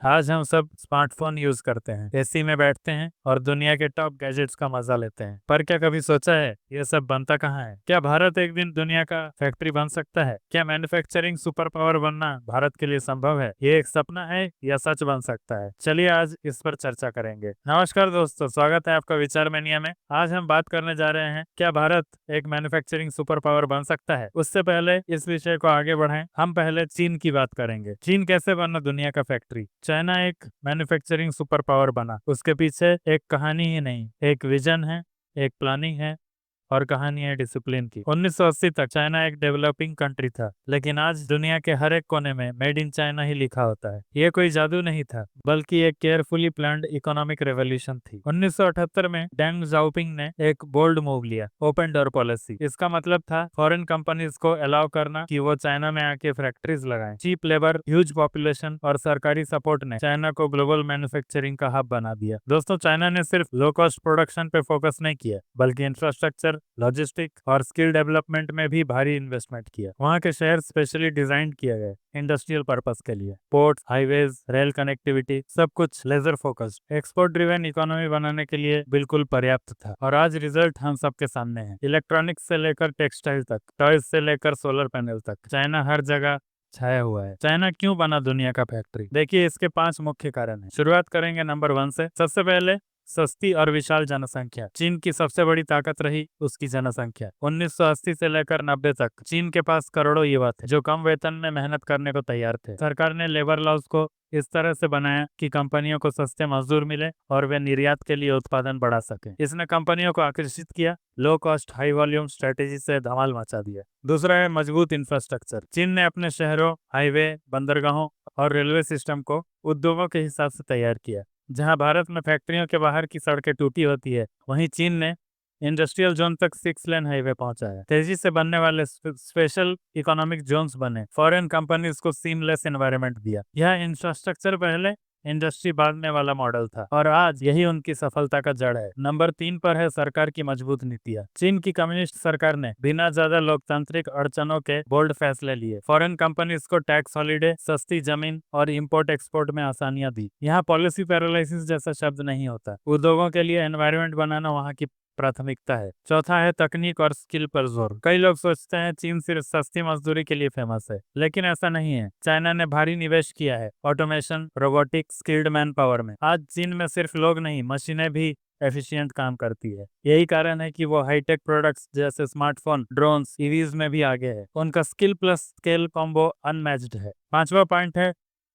आज हम सब स्मार्टफोन यूज करते हैं, एसी में बैठते हैं और दुनिया के टॉप गैजेट्स का मजा लेते हैं। पर क्या कभी सोचा है ये सब बनता कहाँ है? क्या भारत एक दिन दुनिया का फैक्ट्री बन सकता है? क्या मैन्युफैक्चरिंग सुपर पावर बनना भारत के लिए संभव है? ये एक सपना है या सच बन सकता है? चलिए आज इस पर चर्चा करेंगे। नमस्कार दोस्तों, स्वागत है आपका विचार मैनिया में। आज हम बात करने जा रहे हैं, क्या भारत एक मैन्युफैक्चरिंग सुपर पावर बन सकता है? उससे पहले इस विषय को आगे बढ़ाएं, हम पहले चीन की बात करेंगे। चीन कैसे बना दुनिया का फैक्ट्री? चाइना एक मैन्युफैक्चरिंग सुपर पावर बना, उसके पीछे एक कहानी ही नहीं, एक विजन है, एक प्लानिंग है और कहानी है डिसिप्लिन की। 1980 तक चाइना एक डेवलपिंग कंट्री था, लेकिन आज दुनिया के हर एक कोने में मेड इन चाइना ही लिखा होता है। ये कोई जादू नहीं था, बल्कि एक केयरफुली प्लान्ड इकोनॉमिक रेवोल्यूशन थी। 1978 में डेंग जाओपिंग ने एक बोल्ड मूव लिया, ओपन डोर पॉलिसी। इसका मतलब था फॉरेन कंपनीज को अलाउ करना कि वो चाइना में आके फैक्ट्रीज लगाएं। चीप लेबर, ह्यूज पॉपुलेशन और सरकारी सपोर्ट ने चाइना को ग्लोबल मैन्युफैक्चरिंग का हब बना दिया। दोस्तों, चाइना ने सिर्फ लो कॉस्ट प्रोडक्शन पे फोकस नहीं किया, बल्कि इंफ्रास्ट्रक्चर, लॉजिस्टिक और स्किल डेवलपमेंट में भी भारी इन्वेस्टमेंट किया। वहाँ के शहर स्पेशली डिजाइन किए गए इंडस्ट्रियल पर्पस के लिए। पोर्ट्स, हाईवेज, रेल कनेक्टिविटी, सब कुछ laser focused, export driven economy बनाने के लिए बिल्कुल पर्याप्त था। और आज रिजल्ट हम सबके सामने है। इलेक्ट्रॉनिक्स से लेकर टेक्सटाइल तक, टॉयज से लेकर सोलर पैनल तक, चाइना हर जगह छाया हुआ है। चाइना क्यों बना दुनिया का फैक्ट्री? देखिए, इसके 5 मुख्य कारण हैं। शुरुआत करेंगे नंबर 1 से। सबसे पहले, सस्ती और विशाल जनसंख्या। चीन की सबसे बड़ी ताकत रही उसकी जनसंख्या। 1980 से लेकर 90 तक चीन के पास करोड़ों युवा थे जो कम वेतन में मेहनत करने को तैयार थे। सरकार ने लेबर लॉज को इस तरह से बनाया कि कंपनियों को सस्ते मजदूर मिले और वे निर्यात के लिए उत्पादन बढ़ा सके। इसने कंपनियों को आकर्षित किया, low cost high volume strategy से धमाल मचा दिया। दूसरा है मजबूत इंफ्रास्ट्रक्चर। चीन ने अपने शहरों, हाईवे, बंदरगाहों और रेलवे सिस्टम को उद्योगों के हिसाब से तैयार किया। जहां भारत में फैक्ट्रियों के बाहर की सड़कें टूटी होती है, वहीं चीन ने इंडस्ट्रियल जोन तक 6 लेन हाईवे पहुंचाया। तेजी से बनने वाले स्पेशल इकोनॉमिक जोन्स बने, फॉरेन कंपनीज को सीमलेस एनवायरनमेंट दिया। यह इंफ्रास्ट्रक्चर पहले, इंडस्ट्री बाद में वाला मॉडल था और आज यही उनकी सफलता का जड़ है। नंबर 3 पर है सरकार की मजबूत नीतियां। चीन की कम्युनिस्ट सरकार ने बिना ज्यादा लोकतांत्रिक अड़चनों के बोल्ड फैसले लिए। फॉरेन कंपनीज को टैक्स हॉलिडे, सस्ती जमीन और इंपोर्ट एक्सपोर्ट में आसानियां दी। यहाँ पॉलिसी पैरालिसिस जैसा शब्द नहीं होता। उद्योगों के लिए एनवायरनमेंट बनाना वहाँ की प्राथमिकता है। चौथा है तकनीक और स्किल पर जोर। कई लोग सोचते हैं चीन सिर्फ सस्ती मजदूरी के लिए फेमस है, लेकिन ऐसा नहीं है। चाइना ने भारी निवेश किया है automation, robotics, skilled man power में। आज चीन में सिर्फ लोग नहीं, मशीनें भी एफिशिएंट काम करती है। यही कारण है कि वो हाईटेक प्रोडक्ट्स जैसे स्मार्टफोन, ड्रोन्स, ईवीज में भी आगे है। उनका skill plus scale combo unmatched है। पांचवा पॉइंट है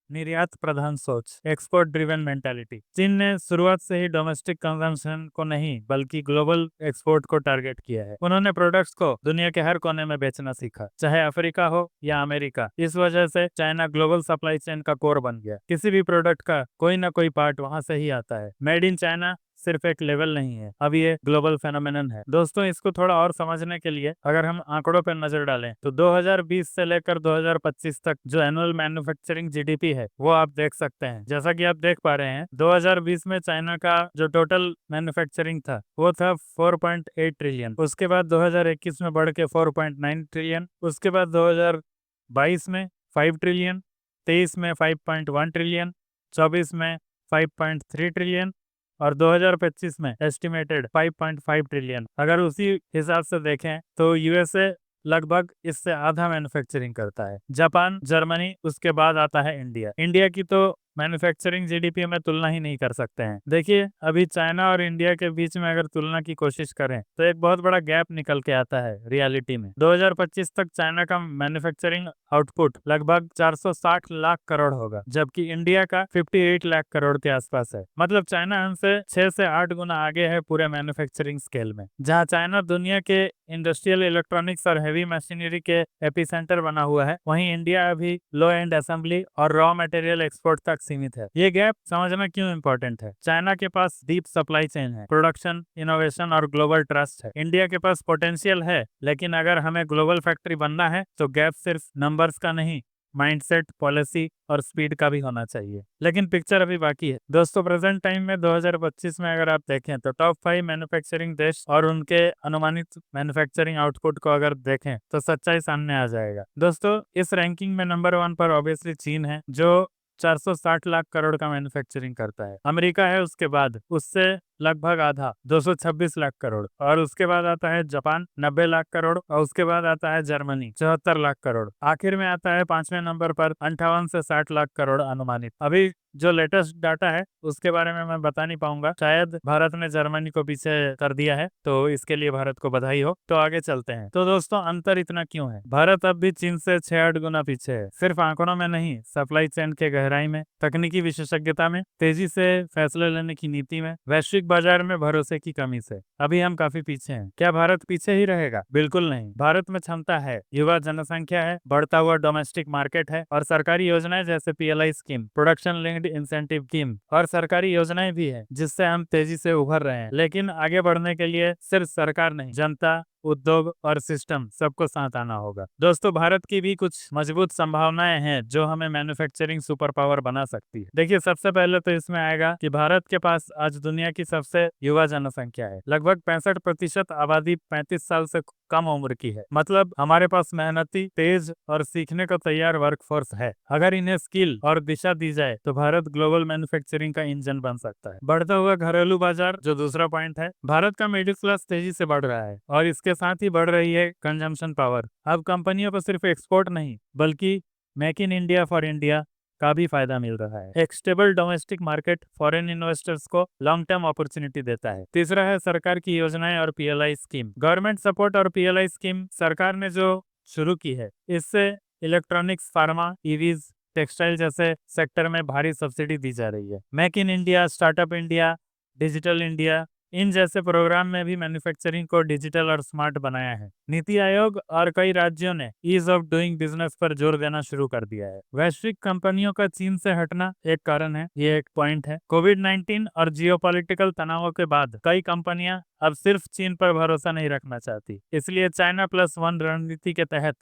निर्यात प्रधान सोच, एक्सपोर्ट ड्रिवन मेंटालिटी। चीन ने शुरुआत से ही डोमेस्टिक कंजम्पशन को नहीं, बल्कि ग्लोबल एक्सपोर्ट को टारगेट किया है। उन्होंने प्रोडक्ट्स को दुनिया के हर कोने में बेचना सीखा, चाहे अफ्रीका हो या अमेरिका। इस वजह से चाइना ग्लोबल सप्लाई चेन का कोर बन गया। किसी भी प्रोडक्ट का कोई ना कोई पार्ट वहां से ही आता है। मेड इन चाइना सिर्फ एक लेवल नहीं है, अब ये ग्लोबल फेनोमेनन है। दोस्तों, इसको थोड़ा और समझने के लिए अगर हम आंकड़ों पर नजर डालें तो 2020 से लेकर 2025 तक जो एनुअल मैन्युफैक्चरिंग जीडीपी है वो आप देख सकते हैं। जैसा कि आप देख पा रहे हैं, 2020 में चाइना का जो टोटल मैन्युफैक्चरिंग था वो था 4.8 ट्रिलियन। उसके बाद 2021 में बढ़ के 4.9 ट्रिलियन। उसके बाद 2022 में 5 ट्रिलियन, 23 में 5.1 ट्रिलियन, 24 में 5.3 ट्रिलियन और 2025 में एस्टिमेटेड 5.5 ट्रिलियन। अगर उसी हिसाब से देखें तो यूएसए लगभग इससे आधा मैन्युफैक्चरिंग करता है। जापान, जर्मनी, उसके बाद आता है इंडिया। इंडिया की तो मैन्युफैक्चरिंग जीडीपी में तुलना ही नहीं कर सकते हैं। देखिए, अभी चाइना और इंडिया के बीच में अगर तुलना की कोशिश करें तो एक बहुत बड़ा गैप निकल के आता है रियलिटी में। 2025 तक चाइना का मैन्युफैक्चरिंग आउटपुट लगभग 460 लाख करोड़ होगा, जबकि इंडिया का 58 लाख करोड़ के आसपास है। मतलब चाइना हमसे 6 से 8 गुना आगे है पूरे मैन्युफैक्चरिंग स्केल में। जहाँ चाइना दुनिया के इंडस्ट्रियल इलेक्ट्रॉनिक्स और हेवी मशीनरी के एपिसेंटर बना हुआ है, वहीं इंडिया अभी लो एंड असेंबली और रॉ मटेरियल एक्सपोर्ट तक सीमित है। ये गैप समझना क्यों इंपॉर्टेंट है? चाइना के पास डीप सप्लाई चेन है, प्रोडक्शन, इनोवेशन और ग्लोबल ट्रस्ट है। इंडिया के पास पोटेंशियल है, लेकिन अगर हमें ग्लोबल फैक्ट्री बनना है तो गैप सिर्फ नंबर्स का नहीं, माइंडसेट, पॉलिसी और स्पीड का भी होना चाहिए। लेकिन पिक्चर अभी बाकी है। दोस्तों, प्रेजेंट टाइम में 2025 में अगर आप देखें तो टॉप 5 मैन्युफैक्चरिंग देश और उनके अनुमानित मैन्युफैक्चरिंग आउटपुट को अगर देखें तो सच्चाई सामने आ जाएगा। दोस्तों, इस रैंकिंग में नंबर 1 पर ऑब्वियसली चीन है, जो 460 लाख करोड़ का मैन्युफैक्चरिंग करता है। अमेरिका है उसके बाद, उससे लगभग आधा 226 लाख करोड़, और उसके बाद आता है जापान 90 लाख करोड़, और उसके बाद आता है जर्मनी 74 लाख करोड़। आखिर में आता है 5वें नंबर पर 58 से 60 लाख करोड़ अनुमानित। अभी जो लेटेस्ट डाटा है उसके बारे में मैं बता नहीं पाऊंगा, शायद भारत ने जर्मनी को पीछे कर दिया है, तो इसके लिए भारत को बधाई हो। तो आगे चलते हैं। तो दोस्तों, अंतर इतना क्यों है? भारत अब भी चीन से 6-8 गुना पीछे है, सिर्फ आंकड़ों में नहीं, सप्लाई चेन के गहराई में, तकनीकी विशेषज्ञता में, तेजी से फैसले लेने की नीति में, वैश्विक बाजार में भरोसे की कमी से अभी हम काफी पीछे हैं। क्या भारत पीछे ही रहेगा? बिल्कुल नहीं। भारत में क्षमता है, युवा जनसंख्या है, बढ़ता हुआ डोमेस्टिक मार्केट है, और सरकारी योजनाएं जैसे PLI scheme, production linked incentive scheme, और सरकारी योजनाएं भी है जिससे हम तेजी से उभर रहे हैं। लेकिन आगे बढ़ने के लिए सिर्फ सरकार नहीं, जनता, उद्योग और सिस्टम सबको साथ आना होगा। दोस्तों, भारत की भी कुछ मजबूत संभावनाएं हैं जो हमें मैन्युफैक्चरिंग सुपर पावर बना सकती है। देखिए, सबसे पहले तो इसमें आएगा कि भारत के पास आज दुनिया की सबसे युवा जनसंख्या है। लगभग 65% आबादी 35 साल से कम उम्र की है। मतलब हमारे पास मेहनती, तेज और सीखने को तैयार वर्कफोर्स है। अगर इन्हें स्किल और दिशा दी जाए तो भारत ग्लोबल मैन्युफैक्चरिंग का इंजन बन सकता है। बढ़ता हुआ घरेलू बाजार जो दूसरा पॉइंट है, भारत का मिडिल क्लास तेजी से बढ़ रहा है और इसके साथ ही बढ़ रही है कंजम्पशन पावर। अब कंपनियों को सिर्फ एक्सपोर्ट नहीं, बल्कि make in India for India का भी फायदा मिल रहा है। एक stable domestic market foreign investors को लॉन्ग टर्म अपॉर्चुनिटी देता है। तीसरा है सरकार की योजनाएं और PLI स्कीम। गवर्नमेंट सपोर्ट और PLI स्कीम सरकार ने जो शुरू की है, इससे इलेक्ट्रॉनिक्स, फार्मा, EVs, टेक्सटाइल जैसे सेक्टर में भारी सब्सिडी दी जा रही है। Make in India, startup India, digital India, इन जैसे प्रोग्राम में भी मैन्युफैक्चरिंग को डिजिटल और स्मार्ट बनाया है। नीति आयोग और कई राज्यों ने ईज ऑफ डूइंग बिजनेस पर जोर देना शुरू कर दिया है। वैश्विक कंपनियों का चीन से हटना एक कारण है, ये एक पॉइंट है। कोविड-19 और जियोपॉलिटिकल तनावों के बाद कई कंपनियां अब सिर्फ चीन पर भरोसा नहीं रखना चाहती, इसलिए चाइना प्लस वन रणनीति के तहत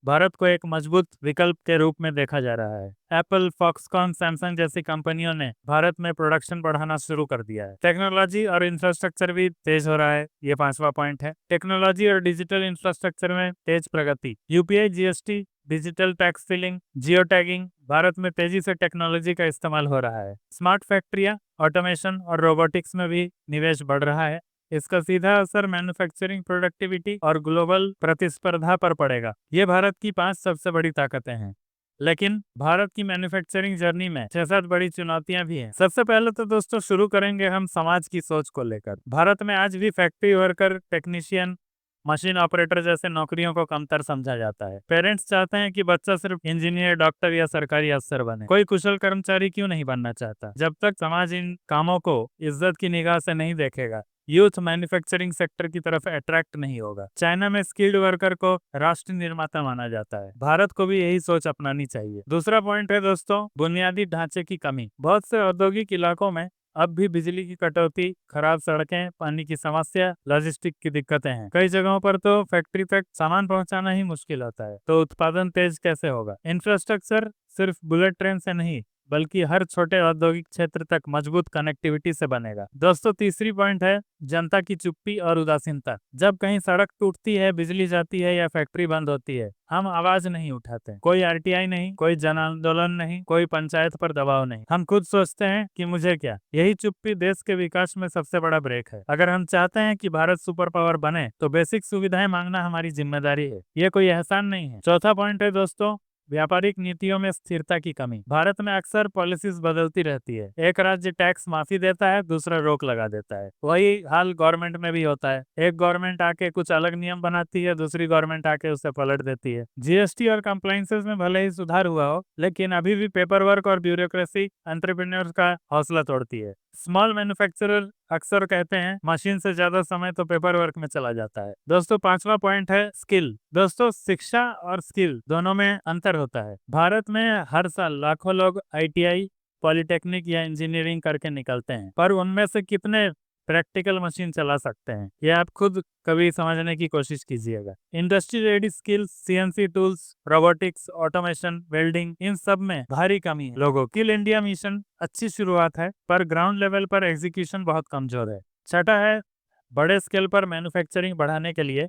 भारत को एक मजबूत विकल्प के रूप में देखा जा रहा है। एप्पल, फॉक्सकॉन, सैमसंग जैसी कंपनियों ने भारत में प्रोडक्शन बढ़ाना शुरू कर दिया है। टेक्नोलॉजी और इंफ्रास्ट्रक्चर भी तेज हो रहा है, ये 5वां पॉइंट है। टेक्नोलॉजी और डिजिटल इंफ्रास्ट्रक्चर में तेज प्रगति। UPI, GST, digital tax filing, geo tagging, Bharat में तेजी से टेक्नोलॉजी का इस्तेमाल हो रहा है। स्मार्ट फैक्ट्रियां, ऑटोमेशन और रोबोटिक्स में भी निवेश बढ़ रहा है। इसका सीधा असर मैन्युफैक्चरिंग प्रोडक्टिविटी और ग्लोबल प्रतिस्पर्धा पर पड़ेगा। ये भारत की 5 सबसे बड़ी ताकतें हैं। लेकिन भारत की मैन्युफैक्चरिंग जर्नी में 6-7 बड़ी चुनौतियां भी हैं। सबसे पहले तो दोस्तों शुरू करेंगे हम समाज की सोच को लेकर। भारत में आज भी factory worker, technician, machine operator जैसे नौकरियों को कमतर समझा जाता है। पेरेंट्स चाहते हैं कि बच्चा सिर्फ इंजीनियर, डॉक्टर या सरकारी अफसर बने। कोई कुशल कर्मचारी क्यों नहीं बनना चाहता? जब तक समाज इन कामों को इज्जत की निगाह से नहीं देखेगा, यूथ मैन्युफैक्चरिंग सेक्टर की तरफ अट्रैक्ट नहीं होगा। चाइना में स्किल्ड वर्कर को राष्ट्र निर्माता माना जाता है। भारत को भी यही सोच अपनानी चाहिए। दूसरा पॉइंट है दोस्तों, बुनियादी ढांचे की कमी। बहुत से औद्योगिक इलाकों में अब भी बिजली की कटौती, खराब सड़कें, पानी की समस्या, लॉजिस्टिक की दिक्कतें हैं। कई जगहों पर तो फैक्ट्री तक सामान पहुंचाना ही मुश्किल होता है, तो उत्पादन तेज कैसे होगा? इंफ्रास्ट्रक्चर सिर्फ बुलेट ट्रेन से नहीं, बल्कि हर छोटे औद्योगिक क्षेत्र तक मजबूत कनेक्टिविटी से बनेगा। दोस्तों, तीसरी पॉइंट है जनता की चुप्पी और उदासीनता। जब कहीं सड़क टूटती है, बिजली जाती है या फैक्ट्री बंद होती है, हम आवाज नहीं उठाते। कोई RTI नहीं, कोई जन आंदोलन नहीं, कोई पंचायत पर दबाव नहीं। हम खुद सोचते हैं कि मुझे क्या। यही चुप्पी देश के विकास में सबसे बड़ा ब्रेक है। अगर हम चाहते हैं कि भारत सुपर पावर बने, तो बेसिक सुविधाएं मांगना हमारी जिम्मेदारी है, ये कोई एहसान नहीं है। चौथा पॉइंट है दोस्तों, व्यापारिक नीतियों में स्थिरता की कमी। भारत में अक्सर पॉलिसीज बदलती रहती है। एक राज्य टैक्स माफी देता है, दूसरा रोक लगा देता है। वही हाल गवर्नमेंट में भी होता है। एक गवर्नमेंट आके कुछ अलग नियम बनाती है, दूसरी गवर्नमेंट आके उसे पलट देती है। GST और कंप्लायंसेस में भले ही सुधार हुआ हो, लेकिन अभी भी पेपर वर्क और ब्यूरोक्रेसी एंटरप्रेन्योर्स का हौसला तोड़ती है। स्मॉल मैन्युफैक्चरर अक्सर कहते हैं मशीन से ज्यादा समय तो पेपर वर्क में चला जाता है। दोस्तों, 5वां पॉइंट है स्किल। दोस्तों, शिक्षा और स्किल दोनों में अंतर होता है। भारत में हर साल लाखों लोग ITI, पॉलिटेक्निक या इंजीनियरिंग करके निकलते हैं, पर उनमें से कितने प्रैक्टिकल मशीन चला सकते हैं, ये आप खुद कभी समझने की कोशिश कीजिएगा। Industry ready skills, CNC tools, robotics, automation, welding, इन सब में भारी कमी है। लोगों स्किल इंडिया मिशन अच्छी शुरुआत है, पर ग्राउंड लेवल पर एग्जीक्यूशन बहुत कमजोर है। छठा है, बड़े स्केल पर मैन्युफैक्चरिंग बढ़ाने के लिए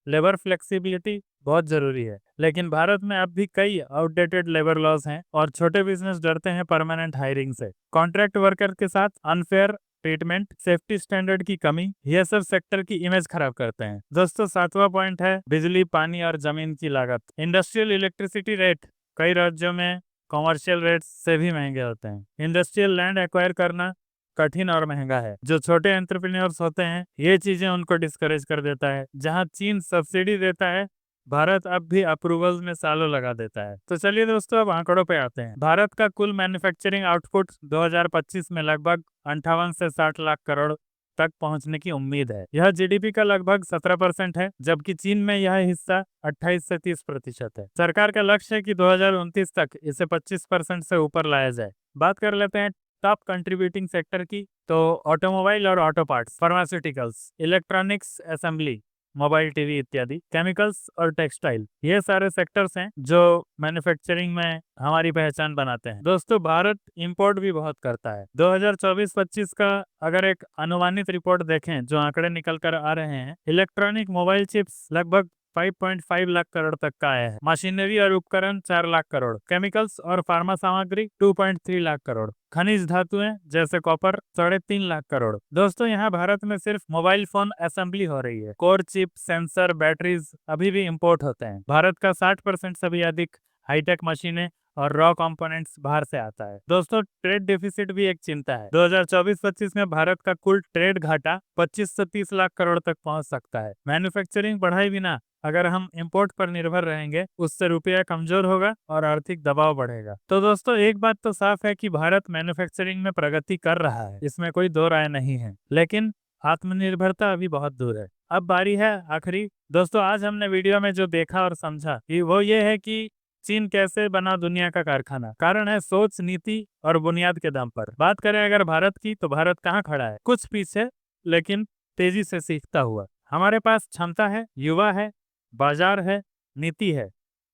लेबर फ्लेक्सिबिलिटी बहुत जरूरी है। लेकिन भारत में अब भी कई आउटडेटेड लेबर लॉज हैं और छोटे बिजनेस डरते हैं परमानेंट हायरिंग से। कॉन्ट्रैक्ट वर्कर के साथ अनफेयर ट्रीटमेंट, सेफ्टी स्टैंडर्ड की कमी, ये सब सेक्टर की इमेज खराब करते हैं। दोस्तों, 7वां पॉइंट है बिजली, पानी और जमीन की लागत। इंडस्ट्रियल इलेक्ट्रिसिटी रेट कई राज्यों में कॉमर्शियल रेट से भी महंगे होते हैं। इंडस्ट्रियल लैंड एक्वायर करना कठिन और महंगा है। जो छोटे एंटरप्रेन्योर्स होते हैं, ये चीजें उनको डिस्करेज कर देता है। जहां चीन सब्सिडी देता है, भारत अब भी अप्रूवल्स में सालों लगा देता है। तो चलिए दोस्तों, अब आंकड़ों पे आते हैं। भारत का कुल मैन्युफैक्चरिंग आउटपुट 2025 में लगभग 58 से 60 लाख करोड़ तक पहुंचने की उम्मीद है। यह जीडीपी का लगभग 17% है, जबकि चीन में यह हिस्सा 28 से 30% है। सरकार का लक्ष्य है कि 2029 तक इसे 25% से ऊपर लाया जाए। बात कर लेते हैं टॉप कंट्रीब्यूटिंग सेक्टर की। तो ऑटोमोबाइल और auto parts, pharmaceuticals, electronics assembly, mobile TV इत्यादि, केमिकल्स और टेक्सटाइल, ये सारे सेक्टर्स हैं जो मैन्युफैक्चरिंग में हमारी पहचान बनाते हैं। दोस्तों, भारत इंपोर्ट भी बहुत करता है। 2024-25 का अगर एक अनुमानित रिपोर्ट देखें, जो आंकड़े निकल कर आ रहे हैं, इलेक्ट्रॉनिक मोबाइल चिप्स लगभग 5.5 लाख करोड़ तक का आया है। मशीनरी और उपकरण 4 लाख करोड़, केमिकल्स और फार्मा सामग्री 2.3 लाख करोड़, खनिज धातुएं जैसे कॉपर 3.5 लाख करोड़। दोस्तों, यहाँ भारत में सिर्फ मोबाइल फोन असेंबली हो रही है। कोर चिप, सेंसर, बैटरीज अभी भी इंपोर्ट होते हैं। भारत का 60% से भी अधिक हाईटेक मशीनें और रॉ कंपोनेंट्स बाहर से आता है। दोस्तों, ट्रेड डेफिसिट भी एक चिंता है। 2024-25 में भारत का कुल ट्रेड घाटा 25 से 30 लाख करोड़ तक पहुंच सकता है। मैन्युफैक्चरिंग बढ़ाए बिना अगर हम इंपोर्ट पर निर्भर रहेंगे, उससे रुपया कमजोर होगा और आर्थिक दबाव बढ़ेगा। तो दोस्तों, एक बात तो साफ है कि भारत मैन्युफैक्चरिंग में प्रगति कर रहा है, इसमें कोई दो राय नहीं है। लेकिन आत्मनिर्भरता अभी बहुत दूर है। अब बारी है आखिरी। दोस्तों, आज हमने वीडियो में जो देखा और समझा वो ये है कि चीन कैसे बना दुनिया का कारखाना। कारण है सोच, नीति और बुनियाद के दम पर। बात करें अगर भारत की, तो भारत कहाँ खड़ा है? कुछ पीछे, लेकिन तेजी से सीखता हुआ। हमारे पास क्षमता है, युवा है, बाजार है, नीति है,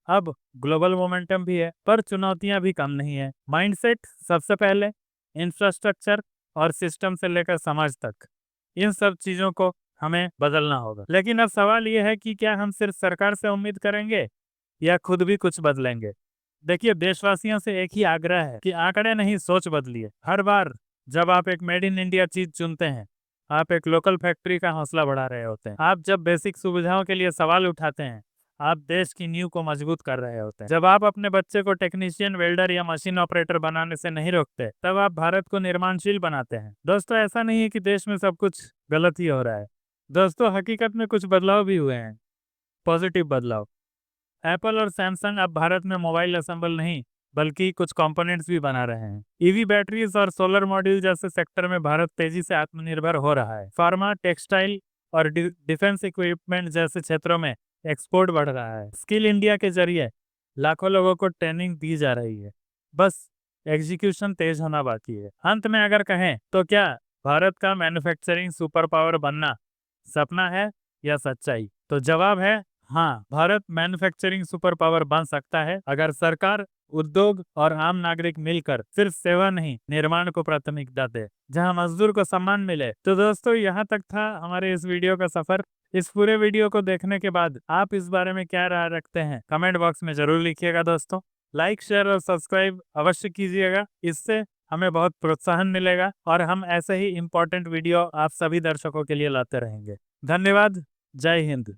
अब ग्लोबल मोमेंटम भी है, पर चुनौतियां भी कम नहीं है। माइंडसेट सबसे पहले, इंफ्रास्ट्रक्चर और सिस्टम से लेकर समाज तक, इन सब चीजों को हमें बदलना होगा। लेकिन अब सवाल यह है कि क्या हम सिर्फ सरकार से उम्मीद करेंगे या खुद भी कुछ बदलेंगे? देखिए, देशवासियों से एक ही आग्रह है कि आंकड़े नहीं, सोच बदलिए। हर बार जब आप एक मेड इन इंडिया चीज चुनते हैं, आप एक लोकल फैक्ट्री का हौसला बढ़ा रहे होते हैं। आप जब बेसिक सुविधाओं के लिए सवाल उठाते हैं, आप देश की नींव को मजबूत कर रहे होते हैं। जब आप अपने बच्चे को टेक्नीशियन, वेल्डर या मशीन ऑपरेटर बनाने से नहीं रोकते, तब आप भारत को निर्माणशील बनाते हैं। दोस्तों, ऐसा नहीं है कि देश में सब कुछ गलत ही हो रहा है। दोस्तों, हकीकत में कुछ बदलाव भी हुए हैं, पॉजिटिव बदलाव। एप्पल और सैमसंग अब भारत में मोबाइल असेंबल नहीं, बल्कि कुछ कंपोनेंट्स भी बना रहे हैं। ईवी बैटरीज और सोलर मॉड्यूल जैसे सेक्टर में भारत तेजी से आत्मनिर्भर हो रहा है। फार्मा, टेक्सटाइल और डिफेंस इक्विपमेंट जैसे क्षेत्रों में एक्सपोर्ट बढ़ रहा है। स्किल इंडिया के जरिए लाखों लोगों को ट्रेनिंग दी जा रही है, बस एग्जीक्यूशन तेज होना बाकी है। अंत में अगर कहें तो क्या भारत का मैन्युफैक्चरिंग सुपर पावर बनना सपना है या सच्चाई? तो जवाब है हाँ, भारत मैन्युफैक्चरिंग सुपर पावर बन सकता है अगर सरकार, उद्योग और आम नागरिक मिलकर सिर्फ सेवा नहीं, निर्माण को प्राथमिकता दे, जहां मजदूर को सम्मान मिले। तो दोस्तों, यहाँ तक था हमारे इस वीडियो का सफर। इस पूरे वीडियो को देखने के बाद आप इस बारे में क्या राय रखते हैं, कमेंट बॉक्स में जरूर लिखिएगा। दोस्तों, लाइक, शेयर और सब्सक्राइब अवश्य कीजिएगा, इससे हमें बहुत प्रोत्साहन मिलेगा और हम ऐसे ही इम्पोर्टेंट वीडियो आप सभी दर्शकों के लिए लाते रहेंगे। धन्यवाद। जय हिंद।